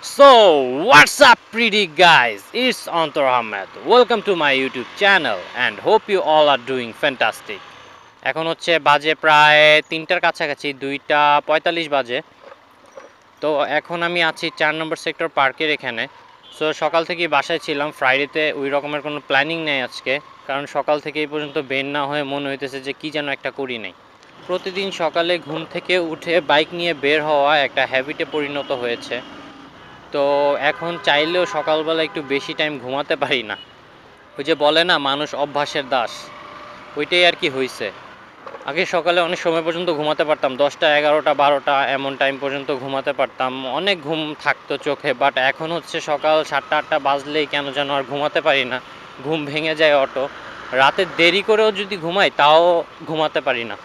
So, what's up, pretty guys? It's Antor. Welcome to my YouTube channel and hope you all are doing fantastic. এখন হচ্ছে বাজে প্রায় 3টার কাছাকাছি 2:45 বাজে। তো এখন আমি আছি 4 নম্বর সেক্টর পার্কের এখানে। সো সকাল থেকেই বাসায় ছিলাম, ফ্রাইডেতে ওই রকমের কোনো প্ল্যানিং নেই আজকে, কারণ সকাল থেকে এই পর্যন্ত বের না হয়ে মনে হইতেছে যে কি যেন একটা করি নাই। প্রতিদিন সকালে ঘুম থেকে উঠে বাইক নিয়ে বের হওয়া একটা হ্যাবিটে পরিণত হয়েছে। তো এখন চাইলেও সকালবেলা একটু বেশি টাইম ঘুমাতে পারি না। ওই যে বলে না, মানুষ অভ্যাসের দাস, ওইটাই আর কি হয়েছে। আগে সকালে অনেক সময় পর্যন্ত ঘুমাতে পারতাম, 10টা 11টা 12টা এমন টাইম পর্যন্ত ঘুমাতে পারতাম, অনেক ঘুম থাকতো চোখে। বাট এখন হচ্ছে সকাল 7টা 8টা বাজলেই কেন যেন আর ঘুমাতে পারি না, ঘুম ভেঙে যায় অটো। রাতে দেরি করেও যদি ঘুমাই তাও ঘুমাতে পারি না।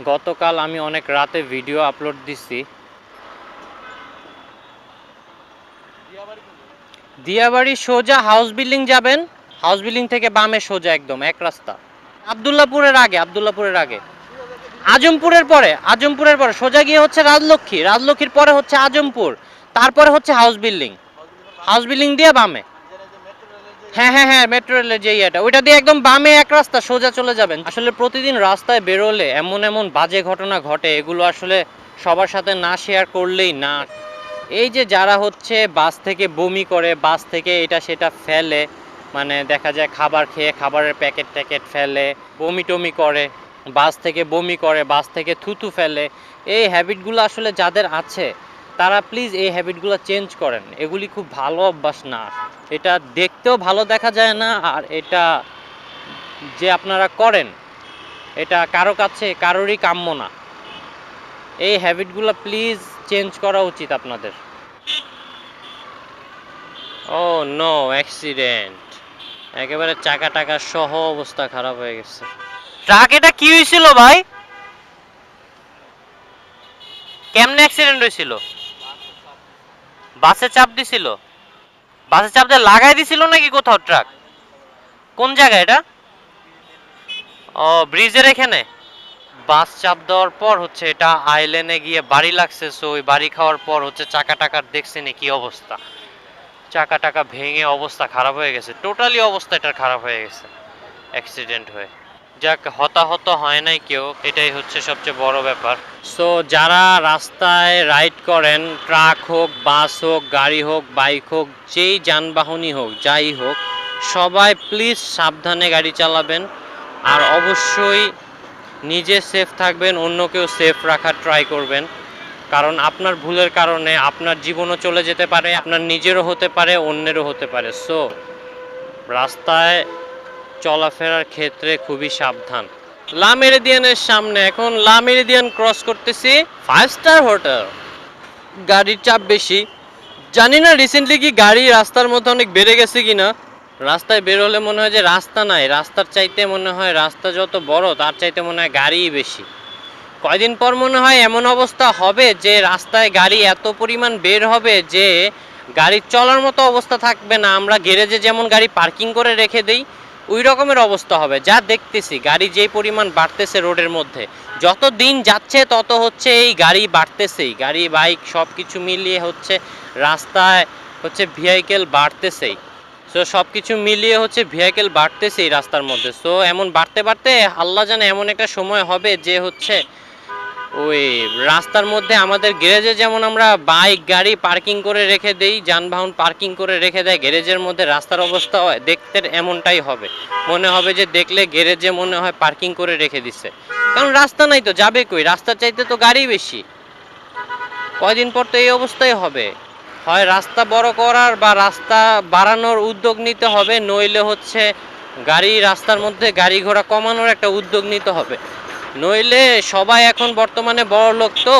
গতকাল আমি অনেক রাতে ভিডিও আপলোড দিছি। দিয়াবাড়ি সোজা হাউস বিল্ডিং যাবেন, হাউস বিল্ডিং থেকে বামে সোজা একদম এক রাস্তা। আব্দুল্লাহপুরের আগে আজমপুরের পরে সোজা গিয়ে হচ্ছে রাজলক্ষ্মী, রাজলক্ষ্মীর পরে হচ্ছে আজমপুর, তারপরে হচ্ছে হাউস বিল্ডিং দিয়ে বামে। হ্যাঁ, মেট্রো রেলের যে ইয়েটা, ওইটা দিয়ে একদম বামে এক রাস্তা সোজা চলে যাবেন। আসলে প্রতিদিন রাস্তায় বেরোলে এমন বাজে ঘটনা ঘটে, এগুলো আসলে সবার সাথে না শেয়ার করলেই না। এই যে যারা হচ্ছে বাস থেকে বমি করে, বাস থেকে এটা সেটা ফেলে, মানে দেখা যায় খাবার খেয়ে খাবারের প্যাকেট ফেলে, বমি টমি করে, বাস থেকে বমি করে, বাস থেকে থুতু ফেলে, এই হ্যাবিটগুলো আসলে যাদের আছে তারা প্লিজ এই হ্যাবিটগুলো চেঞ্জ করেন। এগুলি খুব ভালো অভ্যাস না, এটা দেখতেও ভালো দেখা যায় না, আর এটা যে আপনারা করেন এটা কারো কাছে কারোরই কাম্য না। এই হ্যাবিটগুলো প্লিজ চেঞ্জ করা উচিত আপনাদের। ও নো, অ্যাক্সিডেন্ট! একেবারে চাকা টাকা সহ অবস্থা খারাপ হয়ে গেছে। ট্রাক, এটা কি হয়েছিল ভাই? কেমনে অ্যাক্সিডেন্ট হয়েছিল? বাসে চাপ দিছিল? বাসে চাপ দিয়ে লাগাই দিছিল নাকি কোথাও ট্রাক? কোন জায়গায় এটা? ও, ব্রিজের এখানে। বাস চাপ দেওয়ার পর হচ্ছে এটা আইল্যান্ডে গিয়ে বাড়ি লাগছে। সো ওই বাড়ি খাওয়ার পর হচ্ছে চাকা টাকার দেখছেন কি অবস্থা, চাকা টাকা ভেঙে অবস্থা খারাপ হয়ে গেছে, টোটালি অবস্থা এটার খারাপ হয়ে গেছে অ্যাক্সিডেন্ট হয়ে। যাক, হতাহত হয় নাই কেউ, এটাই হচ্ছে সবচেয়ে বড় ব্যাপার। সো যারা রাস্তায় রাইড করেন, ট্রাক হোক, বাস হোক, গাড়ি হোক, বাইক হোক, যেই যানবাহনই হোক, যাই হোক, সবাই প্লিজ সাবধানে গাড়ি চালাবেন। আর অবশ্যই নিজে সেফ থাকবেন, অন্যকেও সেফ রাখার ট্রাই করবেন, কারণ আপনার ভুলের কারণে আপনার জীবনও চলে যেতে পারে, আপনার নিজেরও হতে পারে, অন্যেরও হতে পারে। সো রাস্তায় চলাফেরার ক্ষেত্রে খুবই সাবধান। লা মেরিডিয়ানের সামনে, এখন লা মেরিডিয়ান ক্রস করতেছি, 5 স্টার হোটেল। গাড়ির চাপ বেশি, জানি না রিসেন্টলি কি গাড়ি রাস্তার মধ্যে অনেক বেড়ে গেছে কিনা। রাস্তায় বের হলে মনে হয় যে রাস্তা নাই, রাস্তার চাইতে মনে হয় রাস্তা যত বড় তার চাইতে মনে হয় গাড়িই বেশি। কয়দিন পর মনে হয় এমন অবস্থা হবে যে রাস্তায় গাড়ি এত পরিমাণ বের হবে যে গাড়ি চলার মতো অবস্থা থাকবে না। আমরা গ্যারেজে যেমন গাড়ি পার্কিং করে রেখে দেই, ওই রকমের অবস্থা হবে। যা দেখতেছি গাড়ি যেই পরিমাণ বাড়তেছে রোডের মধ্যে, যত দিন যাচ্ছে তত হচ্ছে এই গাড়ি বাড়তেছেই, গাড়ি বাইক সব কিছু মিলিয়ে হচ্ছে রাস্তায় হচ্ছে ভেহিকেল বাড়তেছেই। সো সব কিছু মিলিয়ে হচ্ছে ভেহিকেল বাড়তেছেই রাস্তার মধ্যে। সো এমন বাড়তে আল্লাহ জানে এমন একটা সময় হবে যে হচ্ছে ওই রাস্তার মধ্যে আমাদের গ্যারেজে যেমন আমরা বাইক গাড়ি পার্কিং করে রেখে দেই, যানবাহন পার্কিং করে রেখে দেয় গ্যারেজের মধ্যে, রাস্তার অবস্থা দেখতে এমনটাই হবে। মনে হবে যে দেখলে গ্যারেজে মনে হয় পার্কিং করে রেখে দিছে, কারণ রাস্তা নাই তো যাবে কই, রাস্তার চাইতে তো গাড়ি বেশি। কয়দিন পর তো এই অবস্থাই হবে, হয় রাস্তা বড় করার বা রাস্তা বাড়ানোর উদ্যোগ নিতে হবে, নইলে হচ্ছে গাড়ি রাস্তার মধ্যে গাড়ি ঘোড়া কমানোর একটা উদ্যোগ নিতে হবে। নইলে সবাই এখন বর্তমানে বড় লোক, তো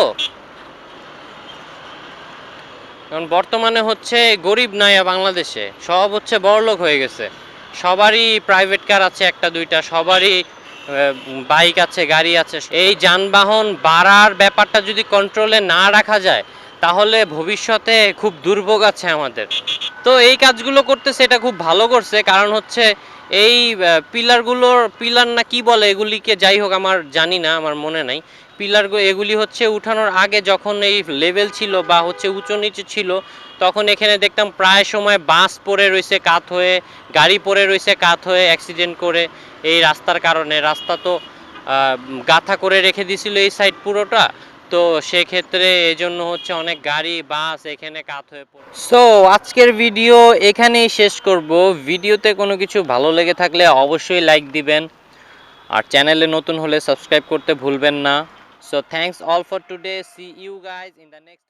কারণ বর্তমানে হচ্ছে গরিব নাই বাংলাদেশে, সব হচ্ছে বড় লোক হয়ে গেছে। সবারই প্রাইভেট কার আছে একটা দুইটা, সবারই বাইক আছে, গাড়ি আছে। এই যানবাহন বাড়ার ব্যাপারটা যদি কন্ট্রোলে না রাখা যায় তাহলে ভবিষ্যতে খুব দুর্ভোগ আছে আমাদের। তো এই কাজগুলো করতেছে, এটা খুব ভালো করছে, কারণ হচ্ছে এই পিলারগুলোর পিলার না কি বলে এগুলিকে, যাই হোক আমার জানি না, আমার মনে নাই। এগুলি হচ্ছে উঠানোর আগে যখন এই লেভেল ছিল বা হচ্ছে উঁচু নিচু ছিল, তখন এখানে দেখতাম প্রায় সময় বাস পড়ে রয়েছে কাত হয়ে, গাড়ি পড়ে রয়েছে কাত হয়ে অ্যাক্সিডেন্ট করে। এই রাস্তার কারণে, রাস্তা তো গাঁথা করে রেখে দিছিল এই সাইড পুরোটা, তো সেক্ষেত্রে এই জন্য হচ্ছে অনেক গাড়ি বাস এখানে কাত হয়ে পড়ে। সো আজকের ভিডিও এখানেই শেষ করব। ভিডিওতে কোনো কিছু ভালো লেগে থাকলে অবশ্যই লাইক দিবেন, আর চ্যানেলে নতুন হলে সাবস্ক্রাইব করতে ভুলবেন না। So thanks all for today, see you guys in the next